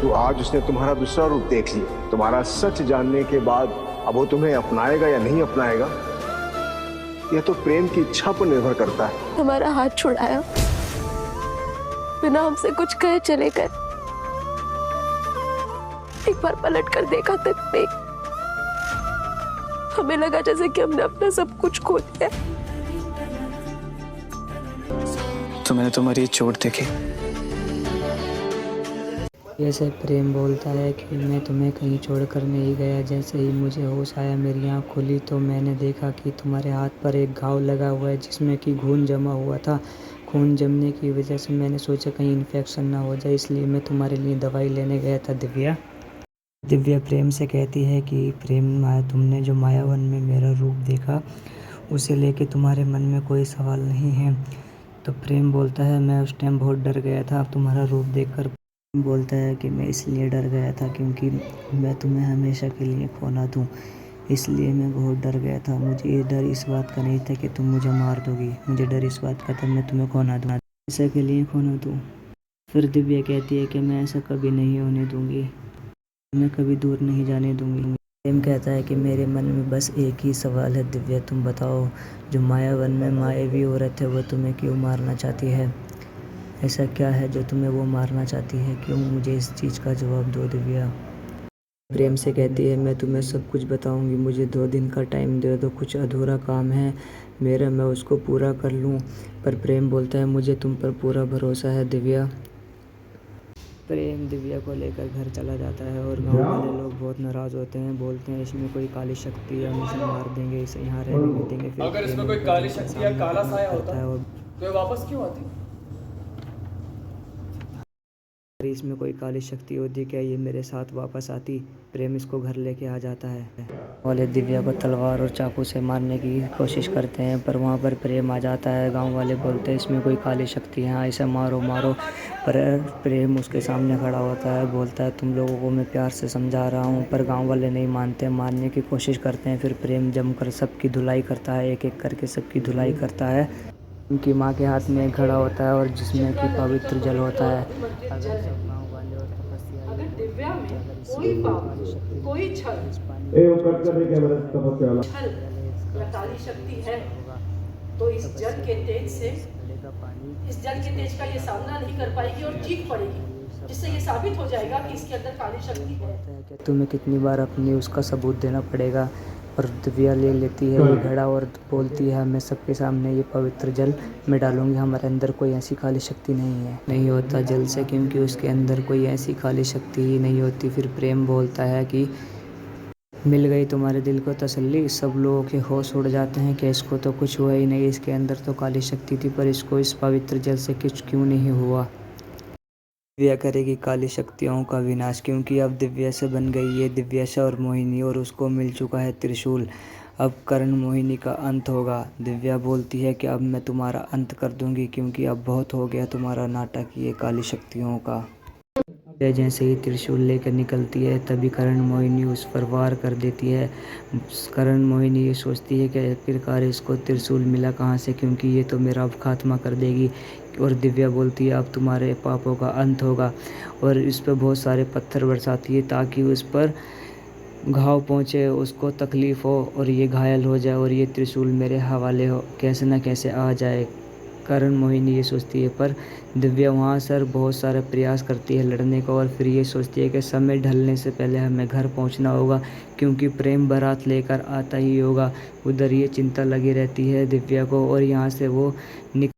तो आज उसने तुम्हारा दूसरा रूप देख लिया। तुम्हारा सच जानने के बाद अब वो तुम्हें अपनाएगा या नहीं अपनाएगा, यह तो प्रेम की इच्छा पर निर्भर करता है। हमारा हाथ छुड़ाया, बिना हमसे कुछ कहे चले गए। एक बार पलट कर देखा तक नहीं। हमें लगा जैसे कि हमने अपना सब कुछ खो दिया। तो मैंने तुम्हारी चोट देखी। जैसे प्रेम बोलता है कि मैं तुम्हें कहीं छोड़कर नहीं गया। जैसे ही मुझे होश आया, मेरी आँख खुली तो मैंने देखा कि तुम्हारे हाथ पर एक घाव लगा हुआ है जिसमें कि खून जमा हुआ था। खून जमने की वजह से मैंने सोचा कहीं इन्फेक्शन ना हो जाए, इसलिए मैं तुम्हारे लिए दवाई लेने गया था। दिव्या प्रेम से कहती है कि प्रेम तुमने जो मायावन में मेरा रूप देखा, उसे लेके तुम्हारे मन में कोई सवाल नहीं है। तो प्रेम बोलता है मैं उस टाइम बहुत डर गया था तुम्हारा रूप देखकर। बोलता है कि मैं इसलिए डर गया था क्योंकि मैं तुम्हें हमेशा के लिए खो ना दूँ, इसलिए मैं बहुत डर गया था। मुझे ये डर इस बात का नहीं था कि तुम मुझे मार दोगी, मुझे डर इस बात का था मैं तुम्हें खो ना दूँ, हमेशा के लिए खो ना दूँ। फिर दिव्या कहती है कि मैं ऐसा कभी नहीं होने दूँगी, मैं कभी दूर नहीं जाने दूँगी। प्रेम कहता है कि मेरे मन में बस एक ही सवाल है दिव्या, तुम बताओ जो मायावन में मायावी औरत है वो तुम्हें क्यों मारना चाहती है? ऐसा क्या है जो तुम्हें वो मारना चाहती है? क्यों? मुझे इस चीज़ का जवाब दो दिव्या। प्रेम से कहती है मैं तुम्हें सब कुछ बताऊंगी, मुझे 2 दिन का टाइम दे दो, कुछ अधूरा काम है मेरा, मैं उसको पूरा कर लूँ। पर प्रेम बोलता है मुझे तुम पर पूरा भरोसा है दिव्या। प्रेम दिव्या को लेकर घर चला जाता है और गांव वाले लोग बहुत नाराज़ होते हैं, बोलते हैं इसमें कोई काली शक्ति है, हम इसे मार देंगे, इसे यहाँ रहने नहीं देंगे। फिर अगर इसमें कोई काली शक्ति या काला साया होता है और तो ये वापस क्यों आती? इसमें कोई काली शक्ति होती क्या ये मेरे साथ वापस आती? प्रेम इसको घर लेके आ जाता है। वाले दिव्या को तलवार और चाकू से मारने की कोशिश करते हैं, पर वहाँ पर प्रेम आ जाता है। गांव वाले बोलते हैं इसमें कोई काली शक्ति है, हाँ इसे मारो मारो। पर प्रेम उसके सामने खड़ा होता है, बोलता है तुम लोगों को मैं प्यार से समझा रहा हूँ, पर गाँव वाले नहीं मानते, मारने की कोशिश करते हैं। फिर प्रेम जमकर सबकी धुलाई करता है, एक एक करके सबकी धुलाई करता है। उनकी माँ के हाथ में एक घड़ा होता है और जिसमें कि पवित्र जल होता है। अगर सब गाँव वाले और तपस्या अगर दिव्या में कोई पाप, कोई छल या काली शक्ति है तो इस जल के तेज से, इस जल के तेज का ये सामना नहीं कर पाएगी और चीख पड़ेगी, जिससे ये साबित हो जाएगा कि इसके अंदर काली शक्ति है। तुम्हें कितनी बार अपनी उसका सबूत देना पड़ेगा। और दिव्या ले लेती है ये घड़ा और बोलती है मैं सबके सामने ये पवित्र जल में डालूंगी, हमारे अंदर कोई ऐसी काली शक्ति नहीं है। नहीं होता जल से, क्योंकि उसके अंदर कोई ऐसी काली शक्ति ही नहीं होती। फिर प्रेम बोलता है कि मिल गई तुम्हारे दिल को तसल्ली। सब लोगों के होश उड़ जाते हैं कि इसको तो कुछ हुआ ही नहीं, इसके अंदर तो काली शक्ति थी, पर इसको इस पवित्र जल से कुछ क्यों नहीं हुआ। दिव्या करेगी काली शक्तियों का विनाश, क्योंकि अब दिव्या से बन गई है दिव्याशा और मोहिनी, और उसको मिल चुका है त्रिशूल। अब करण मोहिनी का अंत होगा। दिव्या बोलती है कि अब मैं तुम्हारा अंत कर दूंगी, क्योंकि अब बहुत हो गया तुम्हारा नाटक ये काली शक्तियों का। जैसे ही त्रिशूल लेकर निकलती है तभी करण मोहिनी उस पर वार कर देती है। करण मोहिनी ये सोचती है कि आखिरकार इसको त्रिशूल मिला कहाँ से, क्योंकि ये तो मेरा अब खात्मा कर देगी। और दिव्या बोलती है अब तुम्हारे पापों का अंत होगा, और इस पर बहुत सारे पत्थर बरसाती है ताकि उस पर घाव पहुँचे, उसको तकलीफ़ हो और ये घायल हो जाए और ये त्रिशूल मेरे हवाले हो, कैसे न कैसे आ जाए। करण मोहिनी ये सोचती है, पर दिव्या वहाँ सर बहुत सारा प्रयास करती है लड़ने का, और फिर ये सोचती है कि समय ढलने से पहले हमें घर पहुँचना होगा, क्योंकि प्रेम बारात लेकर आता ही होगा। उधर ये चिंता लगी रहती है दिव्या को, और यहाँ से वो